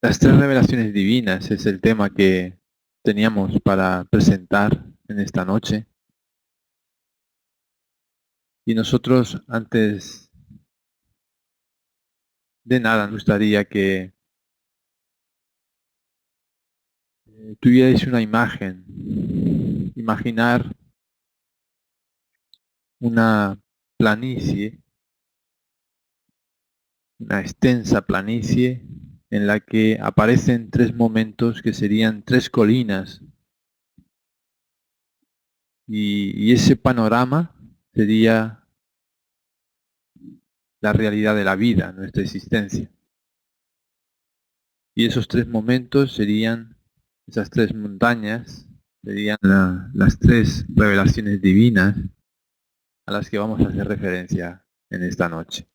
Las tres revelaciones divinas es el tema que teníamos para presentar en esta noche. Y nosotros, antes de nada, nos gustaría que tuvierais una imagen. Imaginar una planicie, una extensa planicie en la que aparecen tres momentos que serían tres colinas. Y ese panorama sería la realidad de la vida, nuestra existencia. Y esos tres momentos serían, esas tres montañas, serían las tres revelaciones divinas a las que vamos a hacer referencia en esta noche,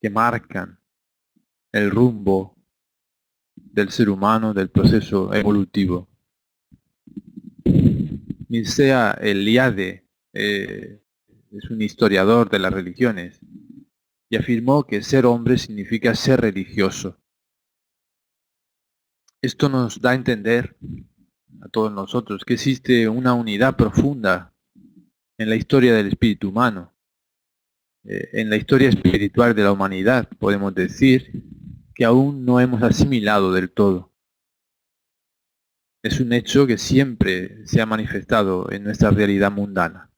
que marcan el rumbo del ser humano, del proceso evolutivo. Mircea Eliade es un historiador de las religiones y afirmó que ser hombre significa ser religioso. Esto nos da a entender a todos nosotros que existe una unidad profunda en la historia del espíritu humano, en la historia espiritual de la humanidad, podemos decir que aún no hemos asimilado del todo. Es un hecho que siempre se ha manifestado en nuestra realidad mundana.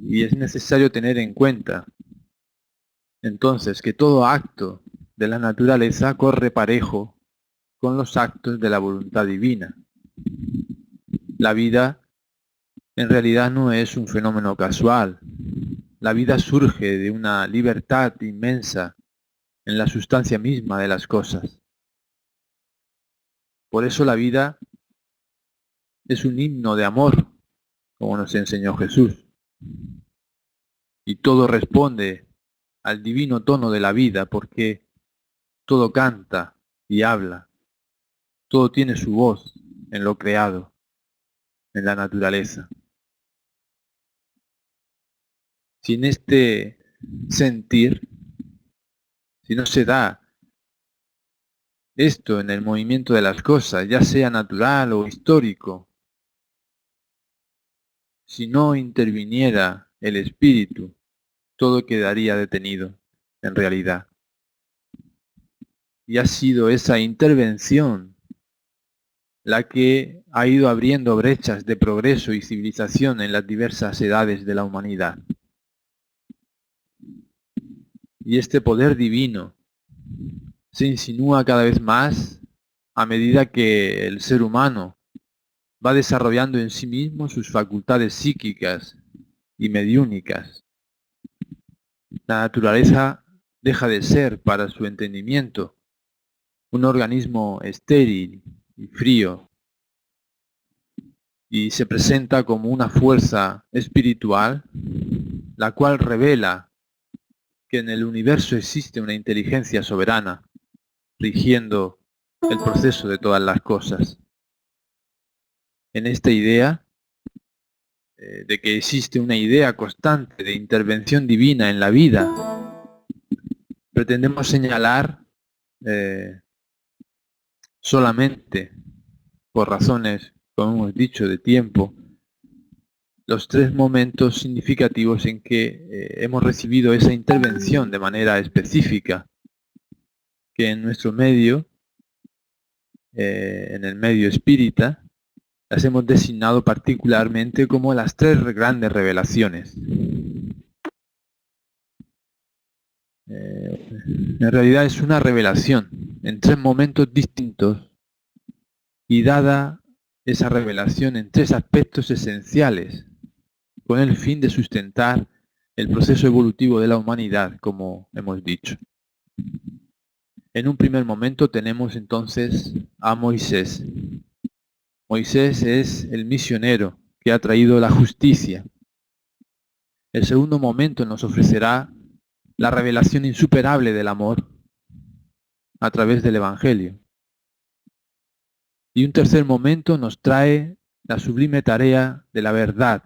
Y es necesario tener en cuenta, entonces, que todo acto de la naturaleza corre parejo con los actos de la voluntad divina. La vida en realidad no es un fenómeno casual. La vida surge de una libertad inmensa en la sustancia misma de las cosas. Por eso la vida es un himno de amor, como nos enseñó Jesús. Y todo responde al divino tono de la vida, porque todo canta y habla, todo tiene su voz en lo creado, en la naturaleza. Sin este sentir, si no se da esto en el movimiento de las cosas, ya sea natural o histórico, si no interviniera el espíritu, todo quedaría detenido, en realidad. Y ha sido esa intervención la que ha ido abriendo brechas de progreso y civilización en las diversas edades de la humanidad. Y este poder divino se insinúa cada vez más a medida que el ser humano va desarrollando en sí mismo sus facultades psíquicas y mediúnicas. La naturaleza deja de ser para su entendimiento un organismo estéril y frío y se presenta como una fuerza espiritual la cual revela que en el universo existe una inteligencia soberana rigiendo el proceso de todas las cosas. En esta idea de que existe una idea constante de intervención divina en la vida, pretendemos señalar solamente por razones, como hemos dicho, de tiempo, los tres momentos significativos en que hemos recibido esa intervención de manera específica, que en nuestro medio, en el medio espírita, las hemos designado particularmente como las tres grandes revelaciones. En realidad es una revelación en tres momentos distintos y dada esa revelación en tres aspectos esenciales, con el fin de sustentar el proceso evolutivo de la humanidad, como hemos dicho. En un primer momento tenemos entonces a Moisés. Moisés es el misionero que ha traído la justicia. El segundo momento nos ofrecerá la revelación insuperable del amor a través del Evangelio. Y un tercer momento nos trae la sublime tarea de la verdad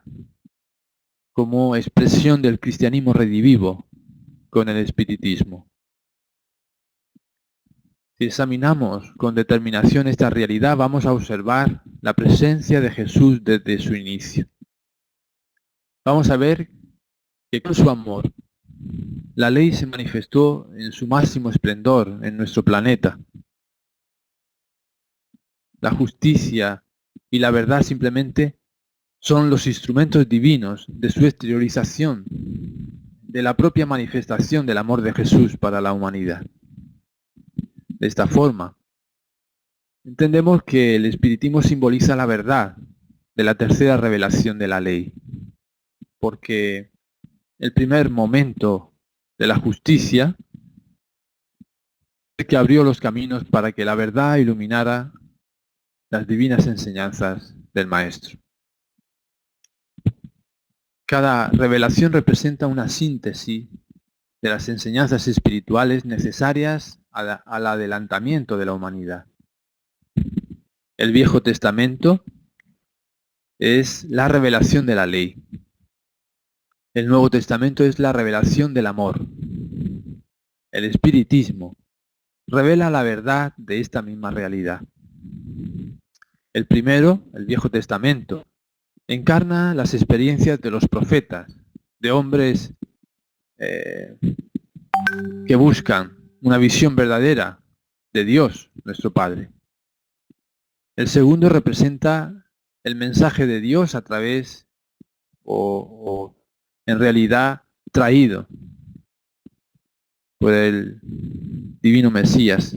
como expresión del cristianismo redivivo con el espiritismo. Si examinamos con determinación esta realidad, vamos a observar la presencia de Jesús desde su inicio. Vamos a ver que con su amor, la ley se manifestó en su máximo esplendor en nuestro planeta. La justicia y la verdad simplemente son los instrumentos divinos de su exteriorización, de la propia manifestación del amor de Jesús para la humanidad. De esta forma, entendemos que el espiritismo simboliza la verdad de la tercera revelación de la ley, porque el primer momento de la justicia es que abrió los caminos para que la verdad iluminara las divinas enseñanzas del Maestro. Cada revelación representa una síntesis de las enseñanzas espirituales necesarias al adelantamiento de la humanidad. El Viejo Testamento es la revelación de la ley. El Nuevo Testamento es la revelación del amor. El espiritismo revela la verdad de esta misma realidad. El primero, el Viejo Testamento, encarna las experiencias de los profetas, de hombres que buscan una visión verdadera de Dios, nuestro Padre. El segundo representa el mensaje de Dios a través o en realidad traído por el divino Mesías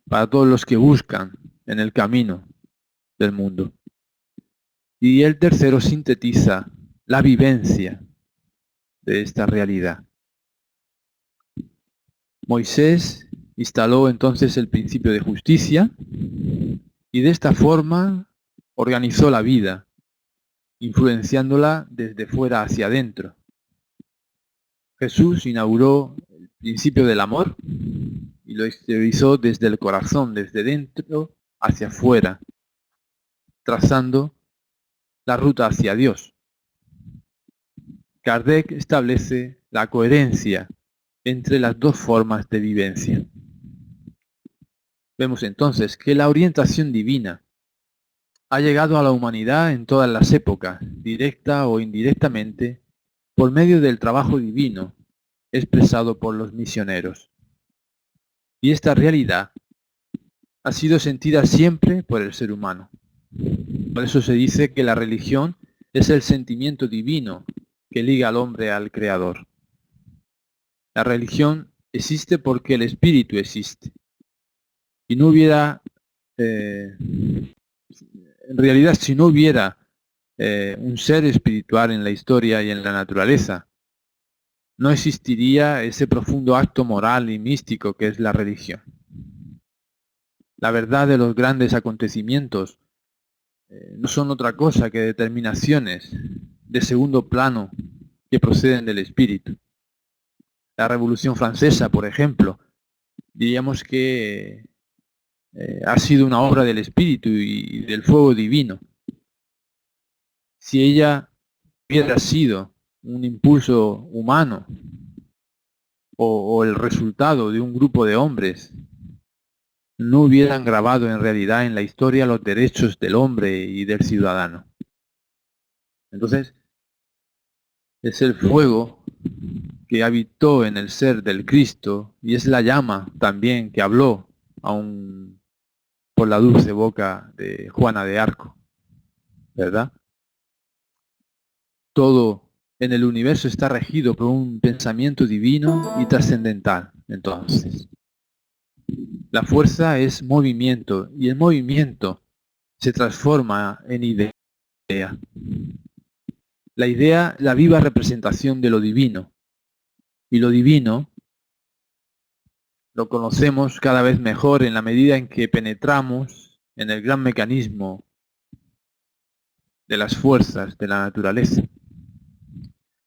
para todos los que buscan en el camino del mundo. Y el tercero sintetiza la vivencia de esta realidad. Moisés instaló entonces el principio de justicia y de esta forma organizó la vida, influenciándola desde fuera hacia adentro. Jesús inauguró el principio del amor y lo exteriorizó desde el corazón, desde dentro hacia afuera, trazando la ruta hacia Dios. Kardec establece la coherencia entre las dos formas de vivencia. Vemos entonces que la orientación divina ha llegado a la humanidad en todas las épocas, directa o indirectamente, por medio del trabajo divino expresado por los misioneros. Y esta realidad ha sido sentida siempre por el ser humano. Por eso se dice que la religión es el sentimiento divino que liga al hombre al Creador. La religión existe porque el espíritu existe. Y no hubiera, en realidad, si no hubiera un ser espiritual en la historia y en la naturaleza, no existiría ese profundo acto moral y místico que es la religión. La verdad de los grandes acontecimientos no son otra cosa que determinaciones de segundo plano que proceden del espíritu. La Revolución Francesa, por ejemplo, diríamos que ha sido una obra del espíritu y del fuego divino. Si ella hubiera sido un impulso humano o el resultado de un grupo de hombres, no hubieran grabado en realidad en la historia los derechos del hombre y del ciudadano. Entonces, es el fuego que habitó en el ser del Cristo y es la llama también que habló aún por la dulce boca de Juana de Arco, ¿verdad? Todo en el universo está regido por un pensamiento divino y trascendental. Entonces, la fuerza es movimiento y el movimiento se transforma en idea. La idea, la viva representación de lo divino. Y lo divino lo conocemos cada vez mejor en la medida en que penetramos en el gran mecanismo de las fuerzas de la naturaleza.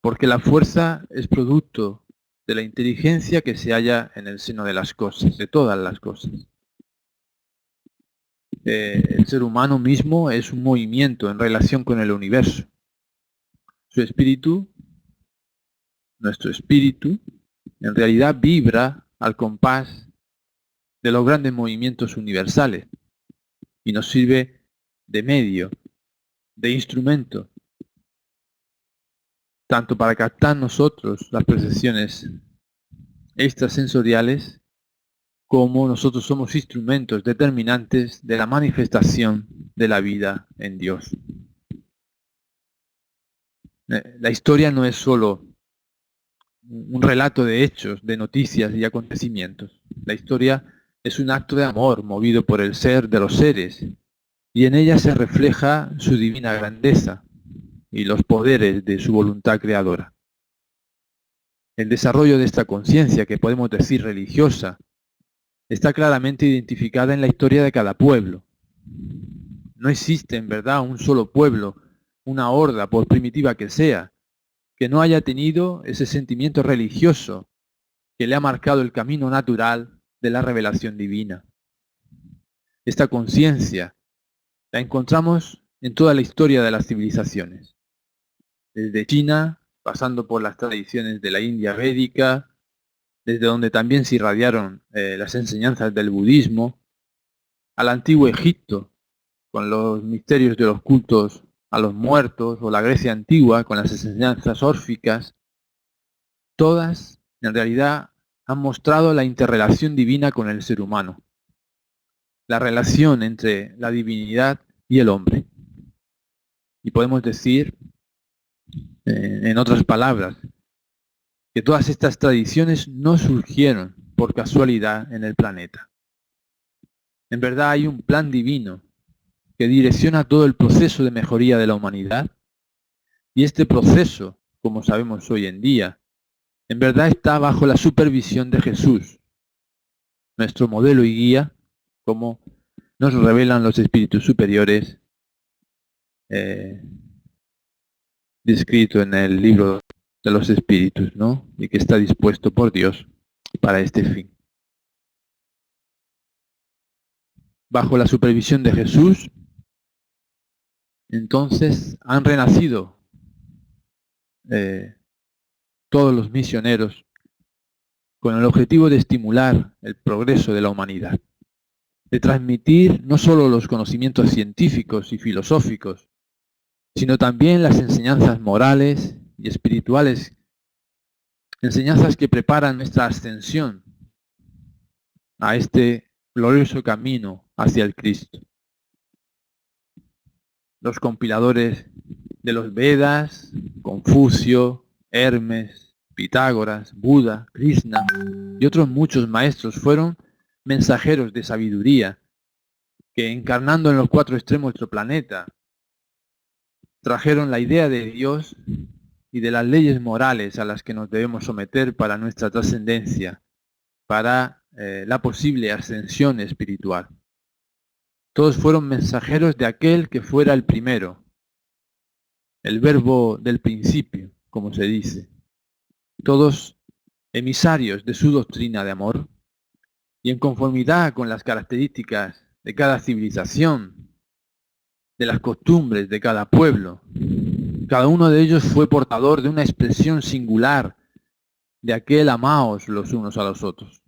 Porque la fuerza es producto de la inteligencia que se halla en el seno de las cosas, de todas las cosas. El ser humano mismo es un movimiento en relación con el universo. Su espíritu, nuestro espíritu, en realidad vibra al compás de los grandes movimientos universales y nos sirve de medio, de instrumento, tanto para captar nosotros las percepciones extrasensoriales, como nosotros somos instrumentos determinantes de la manifestación de la vida en Dios. La historia no es solo un relato de hechos, de noticias y acontecimientos. La historia es un acto de amor movido por el ser de los seres, y en ella se refleja su divina grandeza y los poderes de su voluntad creadora. El desarrollo de esta conciencia, que podemos decir religiosa, está claramente identificada en la historia de cada pueblo. No existe en verdad un solo pueblo, una horda, por primitiva que sea, que no haya tenido ese sentimiento religioso que le ha marcado el camino natural de la revelación divina. Esta conciencia la encontramos en toda la historia de las civilizaciones, desde China, pasando por las tradiciones de la India védica, desde donde también se irradiaron las enseñanzas del budismo, al antiguo Egipto, con los misterios de los cultos a los muertos, o la Grecia antigua, con las enseñanzas órficas. Todas, en realidad, han mostrado la interrelación divina con el ser humano, la relación entre la divinidad y el hombre. Y podemos decir, en otras palabras, que todas estas tradiciones no surgieron por casualidad en el planeta. En verdad hay un plan divino que direcciona todo el proceso de mejoría de la humanidad, y este proceso, como sabemos hoy en día, en verdad está bajo la supervisión de Jesús, nuestro modelo y guía, como nos revelan los espíritus superiores, descrito en el libro de los espíritus, ¿no? Y que está dispuesto por Dios para este fin. Bajo la supervisión de Jesús, entonces han renacido todos los misioneros con el objetivo de estimular el progreso de la humanidad, de transmitir no solo los conocimientos científicos y filosóficos, sino también las enseñanzas morales y espirituales, enseñanzas que preparan nuestra ascensión a este glorioso camino hacia el Cristo. Los compiladores de los Vedas, Confucio, Hermes, Pitágoras, Buda, Krishna y otros muchos maestros fueron mensajeros de sabiduría que, encarnando en los cuatro extremos de nuestro planeta, trajeron la idea de Dios y de las leyes morales a las que nos debemos someter para nuestra trascendencia, para la posible ascensión espiritual. Todos fueron mensajeros de aquel que fuera el primero, el verbo del principio, como se dice. Todos emisarios de su doctrina de amor, y en conformidad con las características de cada civilización, de las costumbres de cada pueblo. Cada uno de ellos fue portador de una expresión singular de aquel amaos los unos a los otros.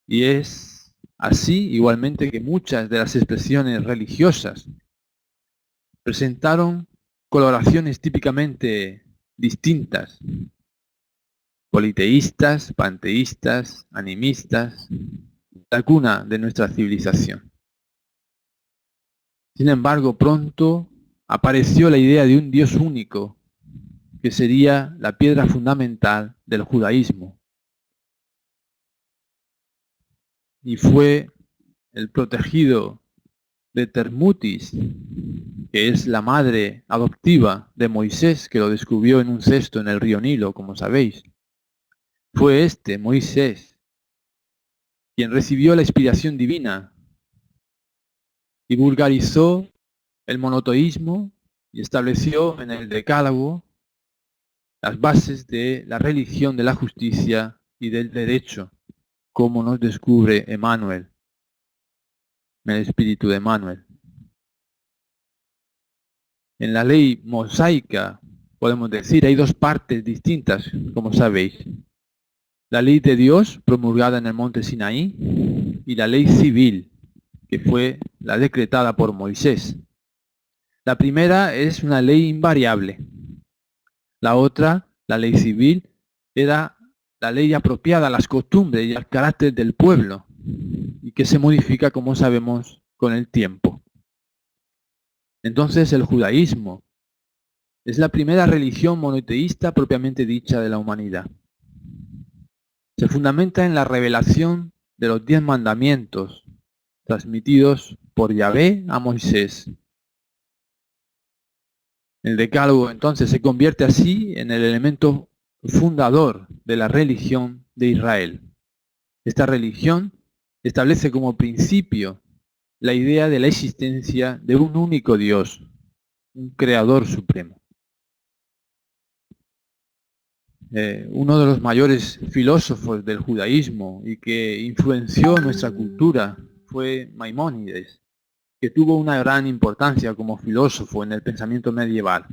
Y es así igualmente que muchas de las expresiones religiosas presentaron coloraciones típicamente distintas: politeístas, panteístas, animistas, la cuna de nuestra civilización. Sin embargo, pronto apareció la idea de un Dios único, que sería la piedra fundamental del judaísmo. Y fue el protegido de Termutis, que es la madre adoptiva de Moisés, que lo descubrió en un cesto en el río Nilo, como sabéis. Fue este, Moisés, quien recibió la inspiración divina y vulgarizó el monoteísmo y estableció en el Decálogo las bases de la religión de la justicia y del derecho, como nos descubre Emmanuel, el espíritu de Emmanuel. En la ley mosaica, podemos decir, hay dos partes distintas, como sabéis. la ley de Dios promulgada en el monte Sinaí y la ley civil, que fue la decretada por Moisés. La primera es una ley invariable. La otra, la ley civil, era la ley apropiada a las costumbres y al carácter del pueblo, y que se modifica, como sabemos, con el tiempo. Entonces el judaísmo es la primera religión monoteísta propiamente dicha de la humanidad. Se fundamenta en la revelación de los 10 mandamientos transmitidos por Yahvé a Moisés. El decálogo entonces se convierte así en el elemento fundador de la religión de Israel. Esta religión establece como principio la idea de la existencia de un único Dios, un creador supremo. Uno de los mayores filósofos del judaísmo y que influenció nuestra cultura fue Maimónides, que tuvo una gran importancia como filósofo en el pensamiento medieval.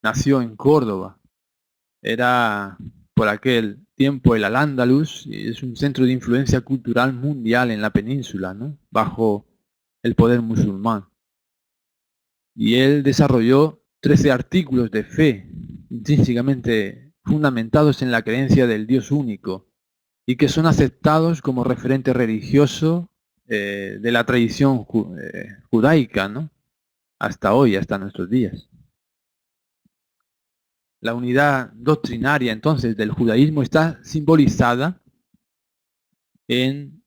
Nació en Córdoba, era por aquel tiempo el Al-Ándalus, y es un centro de influencia cultural mundial en la península, ¿no?, bajo el poder musulmán. Y él desarrolló 13 artículos de fe, intrínsecamente fundamentados en la creencia del Dios único, y que son aceptados como referente religioso de la tradición judaica, ¿no?, hasta hoy, hasta nuestros días. La unidad doctrinaria entonces del judaísmo está simbolizada en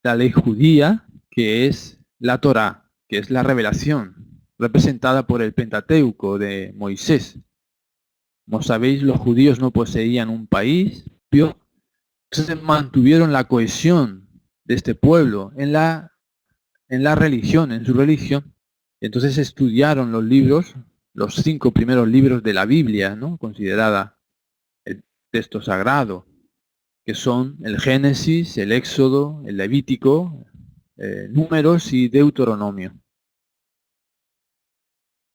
la ley judía, que es la Torá, que es la revelación, representada por el Pentateuco de Moisés. Como sabéis, los judíos no poseían un país, entonces mantuvieron la cohesión de este pueblo en la religión, en su religión. Entonces estudiaron los libros, los 5 primeros libros de la Biblia, ¿no?, considerada el texto sagrado, que son el Génesis, el Éxodo, el Levítico, Números y Deuteronomio.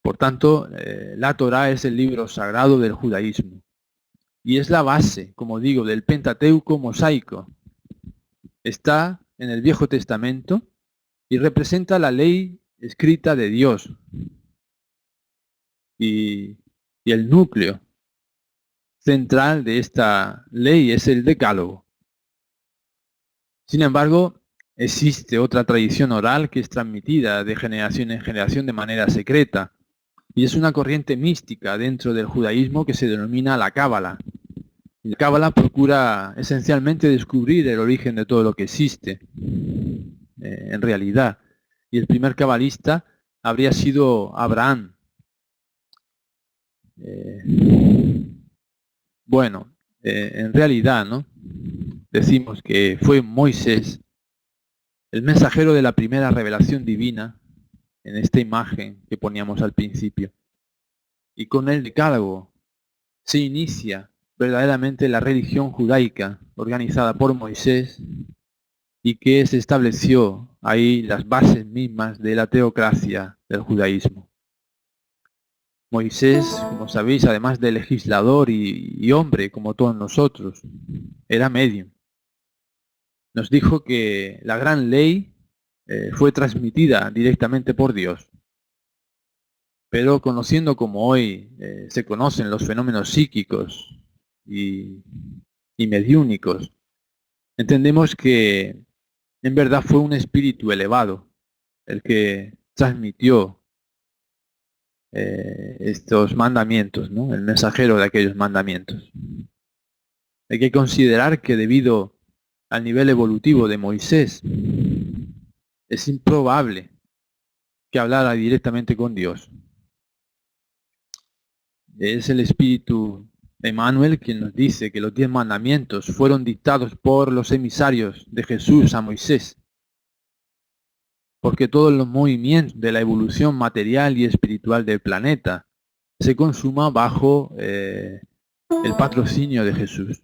Por tanto, la Torá es el libro sagrado del judaísmo y es la base, como digo, del Pentateuco mosaico. Está en el Viejo Testamento y representa la ley escrita de Dios y el núcleo central de esta ley es el Decálogo. Sin embargo, existe otra tradición oral que es transmitida de generación en generación de manera secreta, y es una corriente mística dentro del judaísmo que se denomina la Cábala. La Cábala procura esencialmente descubrir el origen de todo lo que existe, en realidad. Y el primer cabalista habría sido Abraham. En realidad, ¿no?, decimos que fue Moisés el mensajero de la primera revelación divina en esta imagen que poníamos al principio. Y con el Decálogo se inicia verdaderamente la religión judaica organizada por Moisés y que se estableció ahí las bases mismas de la teocracia del judaísmo. Moisés, como sabéis, además de legislador y hombre como todos nosotros, era medium. Nos dijo que la gran ley fue transmitida directamente por Dios. Pero conociendo como hoy se conocen los fenómenos psíquicos y mediúnicos, entendemos que en verdad fue un espíritu elevado el que transmitió estos mandamientos, ¿no?, el mensajero de aquellos mandamientos. Hay que considerar que debido al nivel evolutivo de Moisés, es improbable que hablara directamente con Dios. Es el espíritu Emmanuel quien nos dice que los 10 mandamientos fueron dictados por los emisarios de Jesús a Moisés, porque todos los movimientos de la evolución material y espiritual del planeta se consuma bajo el patrocinio de Jesús.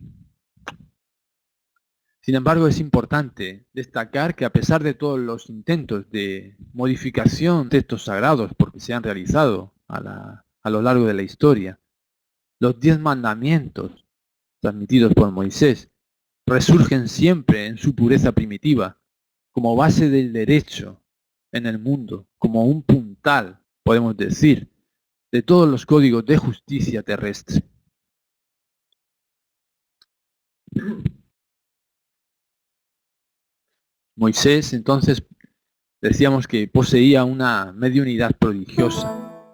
Sin embargo, es importante destacar que a pesar de todos los intentos de modificación de textos sagrados, porque se han realizado a lo largo de la historia, los 10 mandamientos transmitidos por Moisés, resurgen siempre en su pureza primitiva, como base del derecho en el mundo, como un puntal, podemos decir, de todos los códigos de justicia terrestre. Moisés, entonces, decíamos que poseía una mediunidad prodigiosa,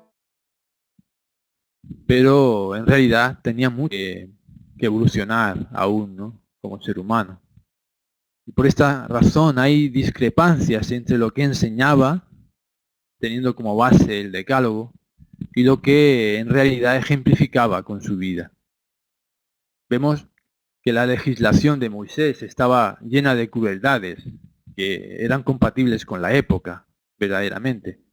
pero en realidad tenía mucho que evolucionar aún, ¿no?, como ser humano. Y por esta razón hay discrepancias entre lo que enseñaba, teniendo como base el decálogo, y lo que en realidad ejemplificaba con su vida. Vemos que la legislación de Moisés estaba llena de crueldades que eran compatibles con la época, verdaderamente.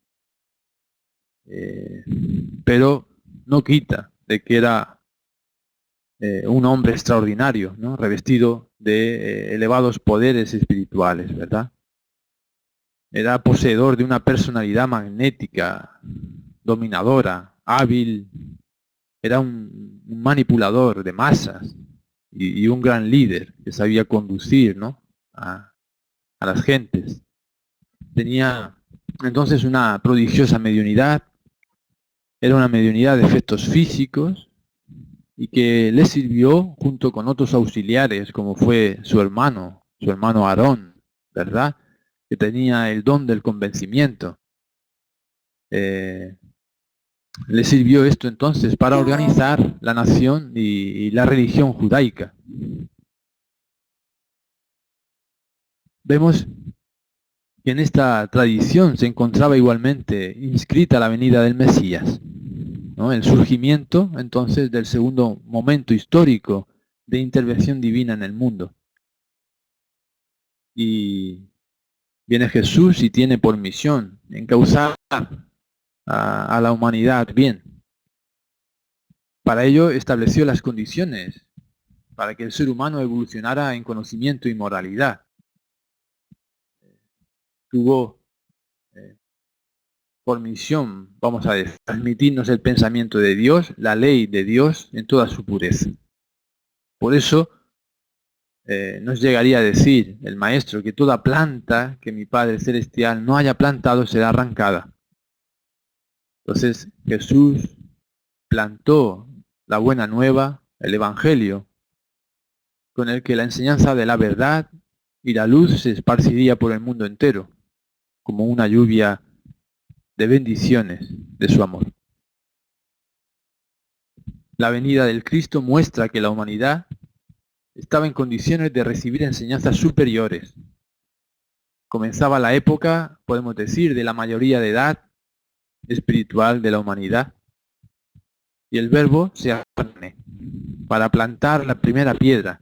Pero no quita de que era un hombre extraordinario, ¿no?, revestido de elevados poderes espirituales, ¿verdad? Era poseedor de una personalidad magnética, dominadora, hábil. Era un manipulador de masas y un gran líder que sabía conducir, ¿no?, a las gentes. Tenía entonces una prodigiosa mediunidad. Era una mediunidad de efectos físicos y que le sirvió junto con otros auxiliares, como fue su hermano Aarón, ¿verdad?, que tenía el don del convencimiento. Le sirvió esto entonces para organizar la nación y la religión judaica. Vemos que en esta tradición se encontraba igualmente inscrita la venida del Mesías, ¿no?, el surgimiento entonces del segundo momento histórico de intervención divina en el mundo. Y viene Jesús y tiene por misión encauzar a la humanidad bien. Para ello estableció las condiciones para que el ser humano evolucionara en conocimiento y moralidad. Tuvo por misión, vamos a decir, transmitirnos el pensamiento de Dios, la ley de Dios en toda su pureza. Por eso nos llegaría a decir el Maestro que toda planta que mi Padre Celestial no haya plantado será arrancada. Entonces Jesús plantó la buena nueva, el Evangelio, con el que la enseñanza de la verdad y la luz se esparciría por el mundo entero, como una lluvia de bendiciones de su amor. La venida del Cristo muestra que la humanidad estaba en condiciones de recibir enseñanzas superiores. Comenzaba la época, podemos decir, de la mayoría de edad espiritual de la humanidad, y el Verbo se apone para plantar la primera piedra,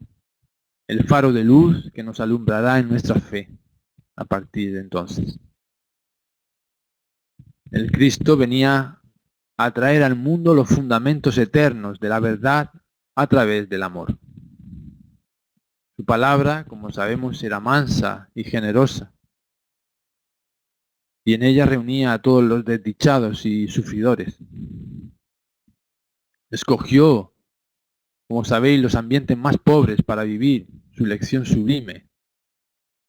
el faro de luz que nos alumbrará en nuestra fe a partir de entonces. El Cristo venía a traer al mundo los fundamentos eternos de la verdad a través del amor. Su palabra, como sabemos, era mansa y generosa, y en ella reunía a todos los desdichados y sufridores. Escogió, como sabéis, los ambientes más pobres para vivir su lección sublime,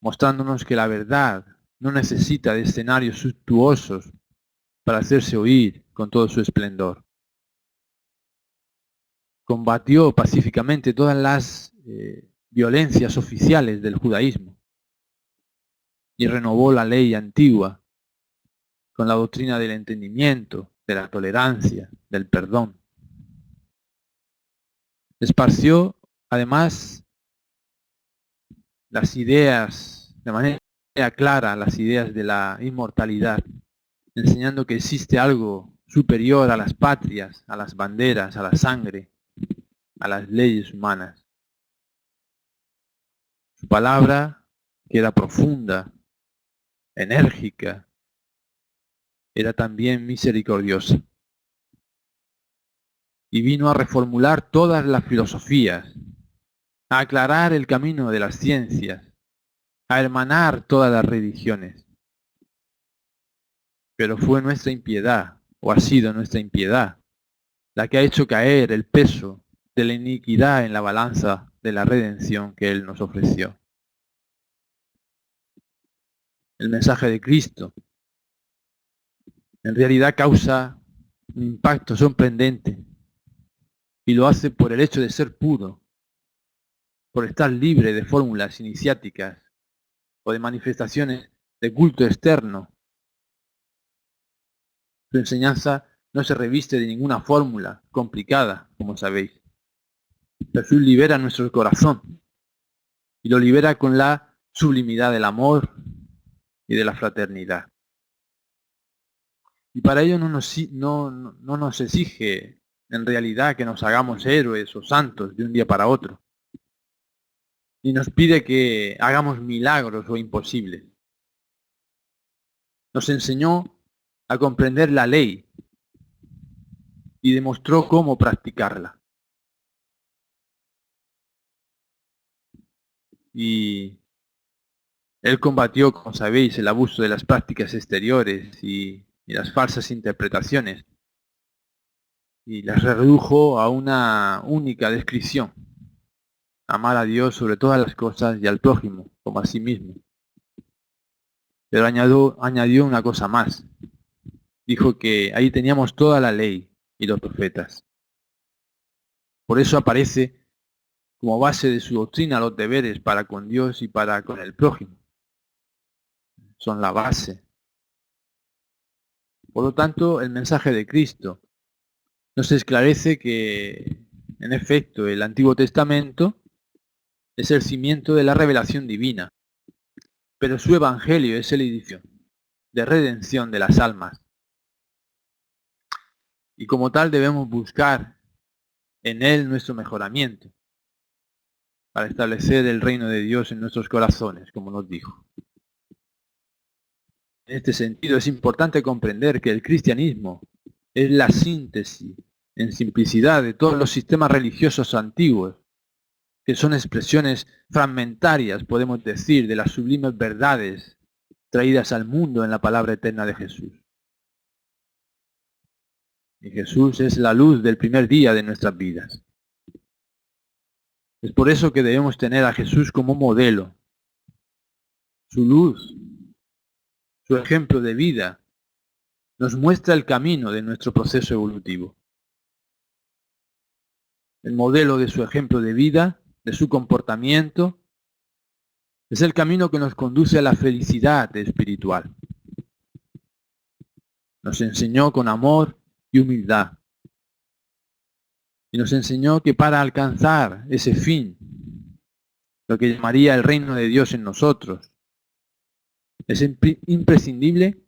mostrándonos que la verdad no necesita de escenarios suntuosos para hacerse oír con todo su esplendor. Combatió pacíficamente todas las violencias oficiales del judaísmo y renovó la ley antigua con la doctrina del entendimiento, de la tolerancia, del perdón. Esparció además las ideas, de manera clara, las ideas de la inmortalidad, enseñando que existe algo superior a las patrias, a las banderas, a la sangre, a las leyes humanas. Su palabra, que era profunda, enérgica, era también misericordiosa. Y vino a reformular todas las filosofías, a aclarar el camino de las ciencias, a hermanar todas las religiones. Pero fue nuestra impiedad, o ha sido nuestra impiedad, la que ha hecho caer el peso de la iniquidad en la balanza de la redención que Él nos ofreció. El mensaje de Cristo en realidad causa un impacto sorprendente y lo hace por el hecho de ser puro, por estar libre de fórmulas iniciáticas o de manifestaciones de culto externo. Su enseñanza no se reviste de ninguna fórmula complicada, como sabéis. Jesús libera nuestro corazón y lo libera con la sublimidad del amor y de la fraternidad. Y para ello no nos exige en realidad que nos hagamos héroes o santos de un día para otro. Ni nos pide que hagamos milagros o imposibles. Nos enseñó a comprender la ley y demostró cómo practicarla. Y Él combatió, como sabéis, el abuso de las prácticas exteriores y las falsas interpretaciones. Y las redujo a una única descripción: amar a Dios sobre todas las cosas y al prójimo como a sí mismo. Pero añadió una cosa más. Dijo que ahí teníamos toda la ley y los profetas. Por eso aparece como base de su doctrina los deberes para con Dios y para con el prójimo. Son la base. Por lo tanto, el mensaje de Cristo nos esclarece que, en efecto, el Antiguo Testamento es el cimiento de la revelación divina, pero su evangelio es el edificio de redención de las almas. Y como tal debemos buscar en él nuestro mejoramiento para establecer el reino de Dios en nuestros corazones, como nos dijo. En este sentido es importante comprender que el cristianismo es la síntesis en simplicidad de todos los sistemas religiosos antiguos, que son expresiones fragmentarias, podemos decir, de las sublimes verdades traídas al mundo en la palabra eterna de Jesús. Y Jesús es la luz del primer día de nuestras vidas. Es por eso que debemos tener a Jesús como modelo. Su luz, su ejemplo de vida, nos muestra el camino de nuestro proceso evolutivo. El modelo de su ejemplo de vida, de su comportamiento, es el camino que nos conduce a la felicidad espiritual. Nos enseñó con amor y humildad. Y nos enseñó que para alcanzar ese fin, lo que llamaría el reino de Dios en nosotros, es imprescindible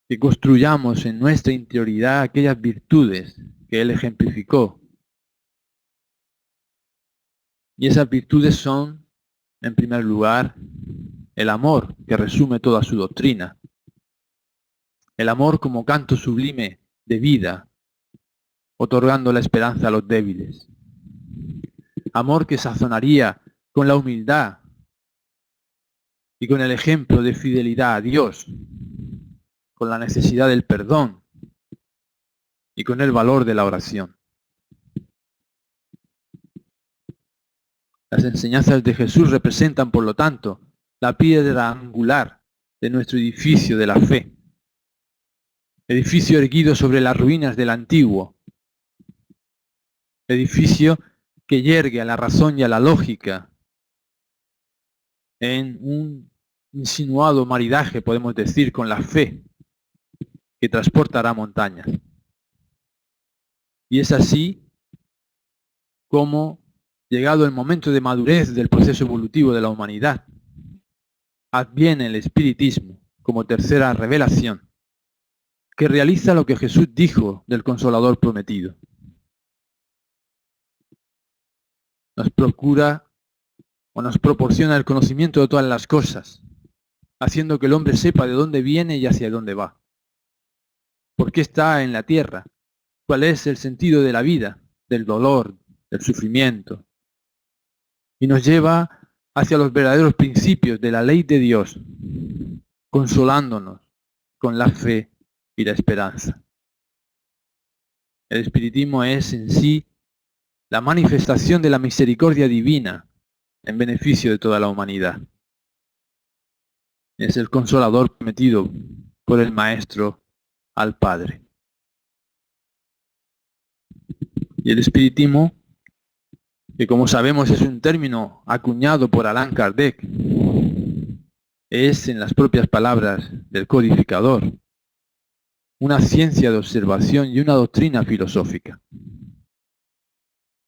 que construyamos en nuestra interioridad aquellas virtudes que Él ejemplificó. Y esas virtudes son, en primer lugar, el amor, que resume toda su doctrina. El amor como canto sublime de vida, otorgando la esperanza a los débiles. Amor que sazonaría con la humildad y con el ejemplo de fidelidad a Dios, con la necesidad del perdón y con el valor de la oración. Las enseñanzas de Jesús representan, por lo tanto, la piedra angular de nuestro edificio de la fe. Edificio erguido sobre las ruinas del antiguo. Edificio que yergue a la razón y a la lógica en un insinuado maridaje, podemos decir, con la fe que transportará montañas. Y es así como, llegado el momento de madurez del proceso evolutivo de la humanidad, adviene el espiritismo como tercera revelación, que realiza lo que Jesús dijo del Consolador prometido. Nos procura o nos proporciona el conocimiento de todas las cosas, haciendo que el hombre sepa de dónde viene y hacia dónde va. ¿Por qué está en la tierra? ¿Cuál es el sentido de la vida, del dolor, del sufrimiento? Y nos lleva hacia los verdaderos principios de la ley de Dios, consolándonos con la fe y la esperanza. El espiritismo es en sí la manifestación de la misericordia divina en beneficio de toda la humanidad. Es el consolador prometido por el Maestro al Padre. Y el espiritismo, que como sabemos es un término acuñado por Allan Kardec, es, en las propias palabras del codificador, una ciencia de observación y una doctrina filosófica.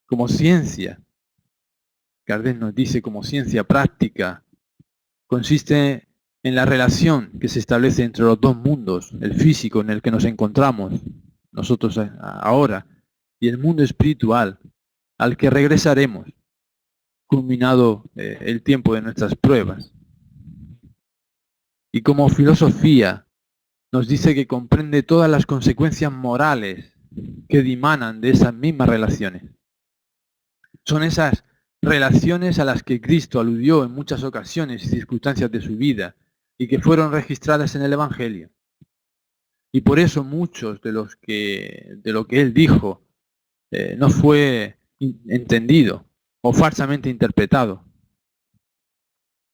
Como ciencia, Kardec nos dice, como ciencia práctica, consiste en la relación que se establece entre los dos mundos, el físico en el que nos encontramos nosotros ahora, y el mundo espiritual al que regresaremos, culminado el tiempo de nuestras pruebas. Y como filosofía, nos dice que comprende todas las consecuencias morales que dimanan de esas mismas relaciones. Son esas relaciones a las que Cristo aludió en muchas ocasiones y circunstancias de su vida y que fueron registradas en el Evangelio. Y por eso muchos de lo que Él dijo no fue entendido o falsamente interpretado.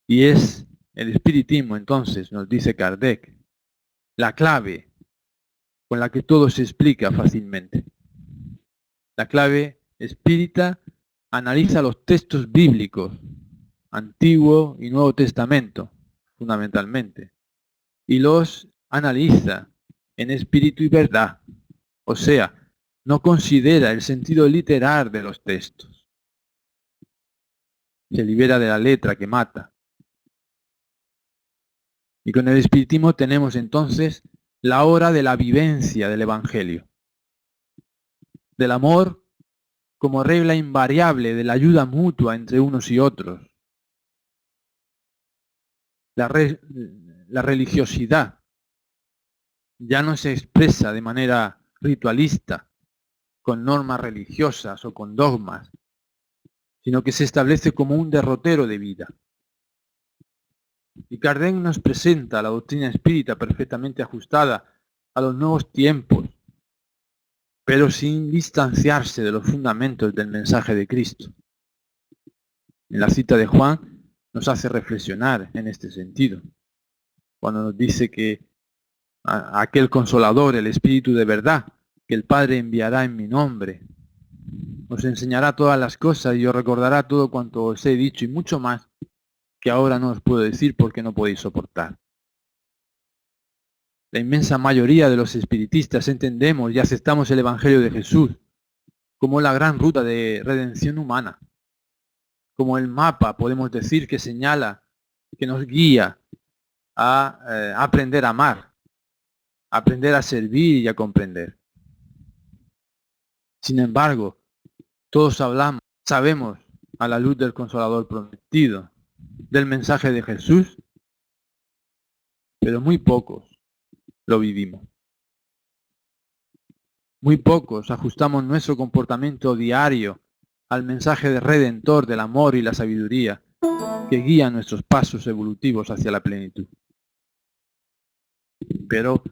Y es el espiritismo, entonces, nos dice Kardec, la clave con la que todo se explica fácilmente. La clave espírita analiza los textos bíblicos, Antiguo y Nuevo Testamento, fundamentalmente, y los analiza en espíritu y verdad, o sea, no considera el sentido literal de los textos. Se libera de la letra que mata. Y con el espiritismo tenemos entonces la hora de la vivencia del Evangelio, del amor como regla invariable de la ayuda mutua entre unos y otros. La religiosidad ya no se expresa de manera ritualista, con normas religiosas o con dogmas, sino que se establece como un derrotero de vida. Y Kardec nos presenta la doctrina espírita perfectamente ajustada a los nuevos tiempos, pero sin distanciarse de los fundamentos del mensaje de Cristo. En la cita de Juan nos hace reflexionar en este sentido, cuando nos dice que aquel consolador, el Espíritu de verdad, que el Padre enviará en mi nombre, os enseñará todas las cosas y os recordará todo cuanto os he dicho y mucho más que ahora no os puedo decir porque no podéis soportar. La inmensa mayoría de los espiritistas entendemos y aceptamos el Evangelio de Jesús como la gran ruta de redención humana, como el mapa, podemos decir, que señala, que nos guía a aprender a amar, a aprender a servir y a comprender. Sin embargo, todos sabemos a la luz del Consolador prometido, del mensaje de Jesús, pero muy pocos lo vivimos. Muy pocos ajustamos nuestro comportamiento diario al mensaje de redentor del amor y la sabiduría que guía nuestros pasos evolutivos hacia la plenitud. Pero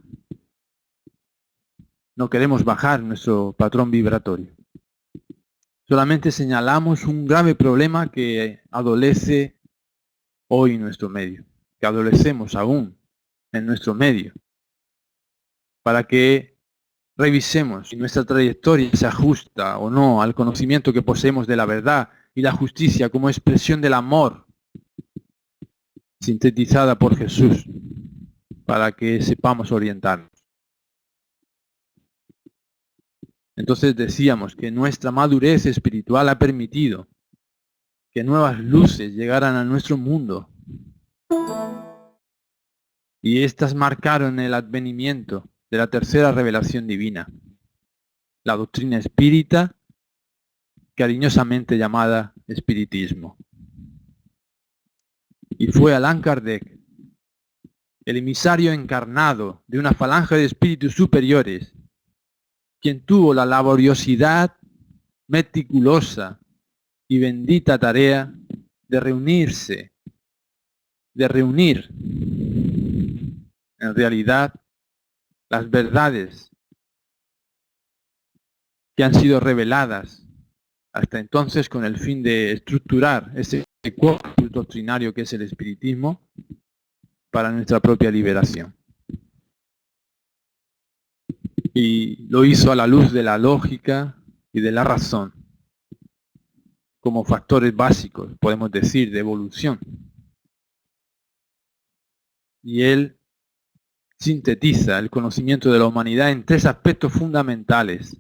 no queremos bajar nuestro patrón vibratorio. Solamente señalamos un grave problema que adolece hoy en nuestro medio, que adolecemos aún en nuestro medio, para que revisemos si nuestra trayectoria se ajusta o no al conocimiento que poseemos de la verdad y la justicia como expresión del amor sintetizada por Jesús, para que sepamos orientarnos. Entonces decíamos que nuestra madurez espiritual ha permitido que nuevas luces llegaran a nuestro mundo y éstas marcaron el advenimiento de la tercera revelación divina, la doctrina espírita, cariñosamente llamada espiritismo. Y fue Allan Kardec, el emisario encarnado de una falange de espíritus superiores, quien tuvo la laboriosidad meticulosa y bendita tarea de reunir en realidad las verdades que han sido reveladas hasta entonces con el fin de estructurar ese corpus doctrinario que es el espiritismo para nuestra propia liberación. Y lo hizo a la luz de la lógica y de la razón, como factores básicos, podemos decir, de evolución. Y él sintetiza el conocimiento de la humanidad en tres aspectos fundamentales: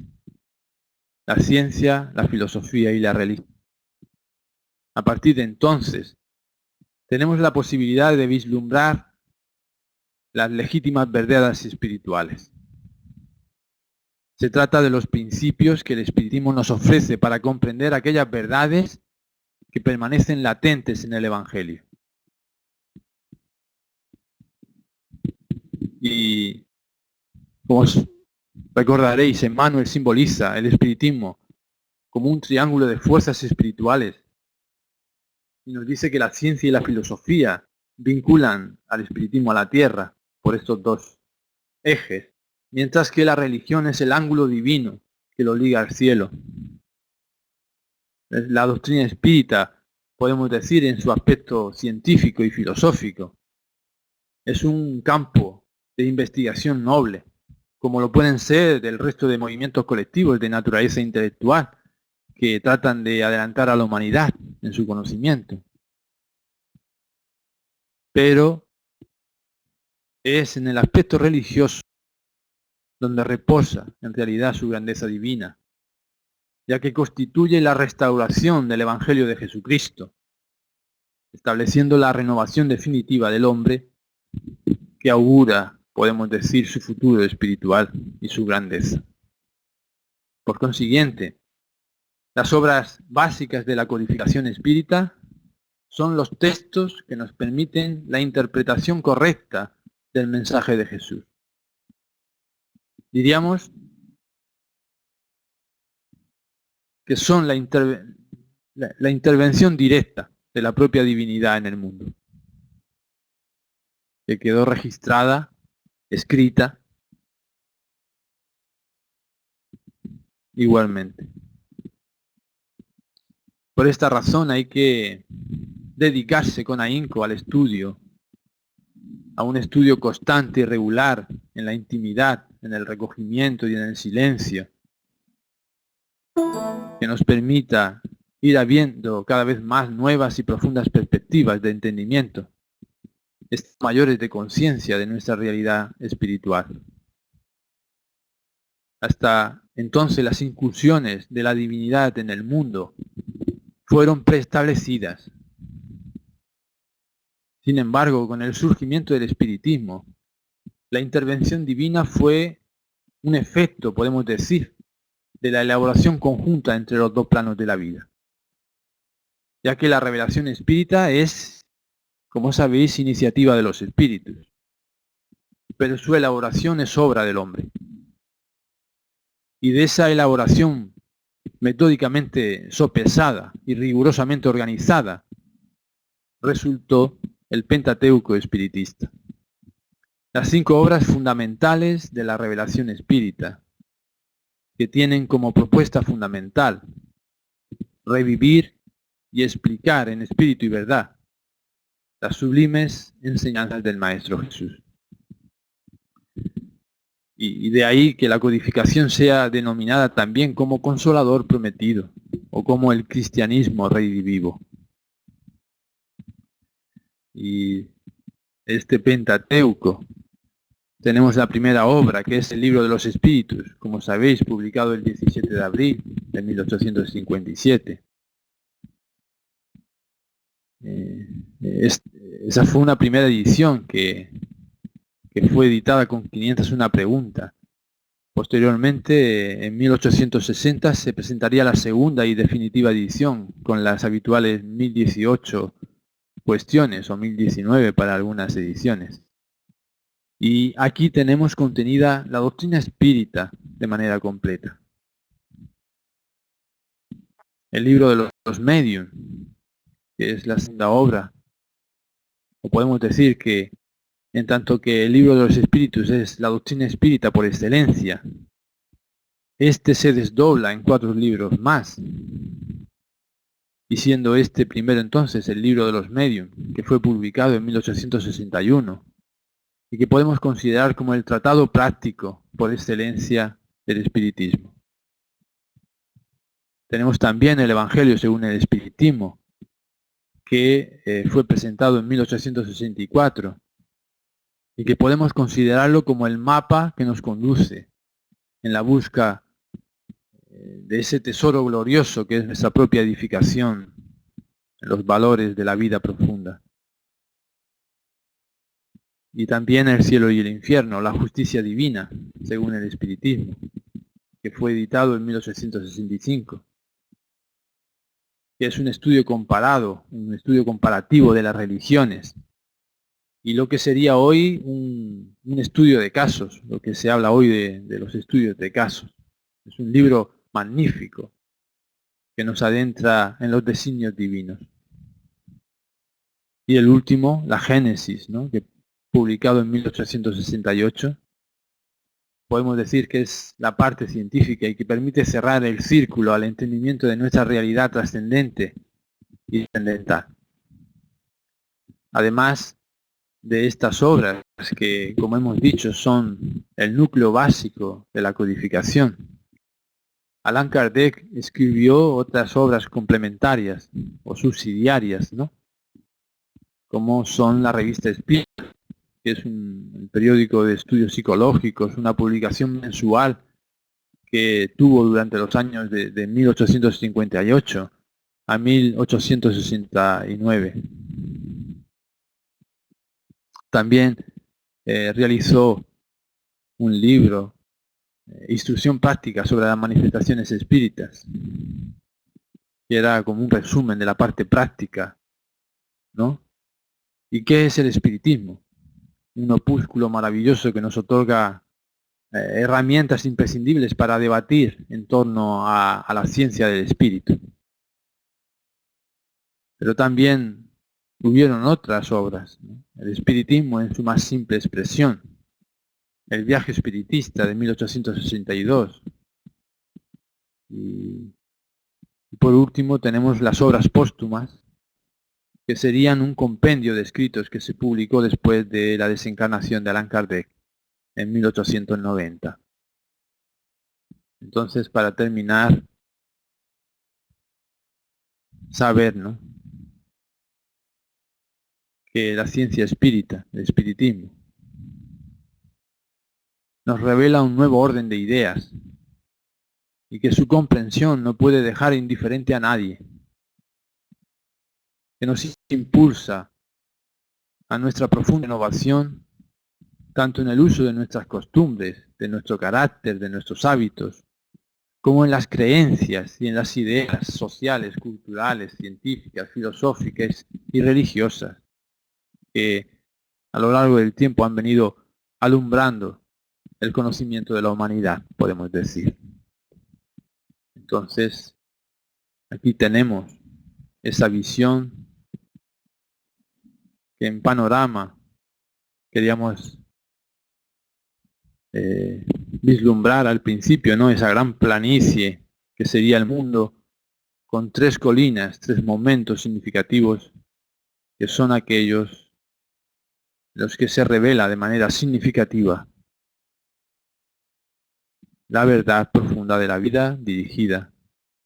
la ciencia, la filosofía y la religión. A partir de entonces, tenemos la posibilidad de vislumbrar las legítimas verdades espirituales. Se trata de los principios que el espiritismo nos ofrece para comprender aquellas verdades que permanecen latentes en el Evangelio. Y como os recordaréis, Emmanuel simboliza el espiritismo como un triángulo de fuerzas espirituales y nos dice que la ciencia y la filosofía vinculan al espiritismo a la tierra por estos dos ejes, mientras que la religión es el ángulo divino que lo liga al cielo. La doctrina espírita, podemos decir, en su aspecto científico y filosófico, es un campo de investigación noble, como lo pueden ser del resto de movimientos colectivos de naturaleza intelectual que tratan de adelantar a la humanidad en su conocimiento. Pero es en el aspecto religioso donde reposa en realidad su grandeza divina, ya que constituye la restauración del Evangelio de Jesucristo, estableciendo la renovación definitiva del hombre que augura, podemos decir, su futuro espiritual y su grandeza. Por consiguiente, las obras básicas de la codificación espírita son los textos que nos permiten la interpretación correcta del mensaje de Jesús. Diríamos que son la intervención directa de la propia divinidad en el mundo, que quedó registrada, escrita, igualmente. Por esta razón hay que dedicarse con ahínco al estudio, a un estudio constante y regular en la intimidad, en el recogimiento y en el silencio, que nos permita ir habiendo cada vez más nuevas y profundas perspectivas de entendimiento, mayores de conciencia de nuestra realidad espiritual. Hasta entonces las incursiones de la divinidad en el mundo fueron preestablecidas. Sin embargo, con el surgimiento del espiritismo, la intervención divina fue un efecto, podemos decir, de la elaboración conjunta entre los dos planos de la vida. Ya que la revelación espírita es, como sabéis, iniciativa de los espíritus, pero su elaboración es obra del hombre. Y de esa elaboración metódicamente sopesada y rigurosamente organizada, resultó el Pentateuco espiritista. Las 5 obras fundamentales de la revelación espírita, que tienen como propuesta fundamental revivir y explicar en espíritu y verdad las sublimes enseñanzas del Maestro Jesús. Y de ahí que la codificación sea denominada también como consolador prometido, o como el cristianismo redivivo. Y este Pentateuco, tenemos la primera obra, que es el Libro de los Espíritus, como sabéis, publicado el 17 de abril de 1857. Esa fue una primera edición que fue editada con 501 preguntas. Posteriormente, en 1860, se presentaría la segunda y definitiva edición, con las habituales 1018 cuestiones, o 1019 para algunas ediciones. Y aquí tenemos contenida la doctrina espírita de manera completa. El libro de los medium, que es la segunda obra, o podemos decir que en tanto que el libro de los espíritus es la doctrina espírita por excelencia, Este se desdobla en 4 libros más, y siendo este primero entonces el libro de los Medium, que fue publicado en 1861, y que podemos considerar como el tratado práctico por excelencia del espiritismo. Tenemos también el Evangelio según el Espiritismo, que fue presentado en 1864, y que podemos considerarlo como el mapa que nos conduce en la busca de ese tesoro glorioso que es nuestra propia edificación en los valores de la vida profunda. Y también el cielo y el infierno, la justicia divina, según el Espiritismo, que fue editado en 1865, que es un estudio comparado, un estudio comparativo de las religiones, y lo que sería hoy un estudio de casos, lo que se habla hoy de los estudios de casos. Es un libro magnífico que nos adentra en los designios divinos. Y el último, la Génesis, ¿no?, que publicado en 1868, podemos decir que es la parte científica y que permite cerrar el círculo al entendimiento de nuestra realidad trascendente y trascendental. Además de estas obras que, como hemos dicho, son el núcleo básico de la codificación, Allan Kardec escribió otras obras complementarias o subsidiarias, ¿no?, como son la revista Espírita, que es un periódico de estudios psicológicos, una publicación mensual que tuvo durante los años de 1858 a 1869. También realizó un libro, Instrucción práctica sobre las manifestaciones espíritas, que era como un resumen de la parte práctica, ¿no? ¿Y qué es el espiritismo? Un opúsculo maravilloso que nos otorga herramientas imprescindibles para debatir en torno a la ciencia del espíritu. Pero también hubieron otras obras, ¿no? El espiritismo en su más simple expresión, el viaje espiritista de 1862, y por último tenemos las obras póstumas, que serían un compendio de escritos que se publicó después de la desencarnación de Allan Kardec en 1890. Entonces, para terminar, saber, ¿no?, que la ciencia espírita, el espiritismo, nos revela un nuevo orden de ideas y que su comprensión no puede dejar indiferente a nadie, que nos impulsa a nuestra profunda innovación, tanto en el uso de nuestras costumbres, de nuestro carácter, de nuestros hábitos, como en las creencias y en las ideas sociales, culturales, científicas, filosóficas y religiosas, que a lo largo del tiempo han venido alumbrando el conocimiento de la humanidad, podemos decir. Entonces, aquí tenemos esa visión que en panorama queríamos vislumbrar al principio, ¿no?, esa gran planicie que sería el mundo, con 3 colinas, 3 momentos significativos, que son aquellos los que se revela de manera significativa la verdad profunda de la vida, dirigida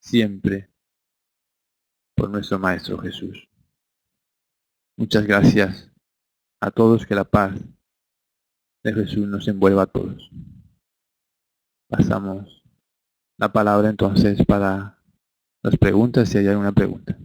siempre por nuestro Maestro Jesús. Muchas gracias a todos, que la paz de Jesús nos envuelva a todos. Pasamos la palabra entonces para las preguntas, si hay alguna pregunta.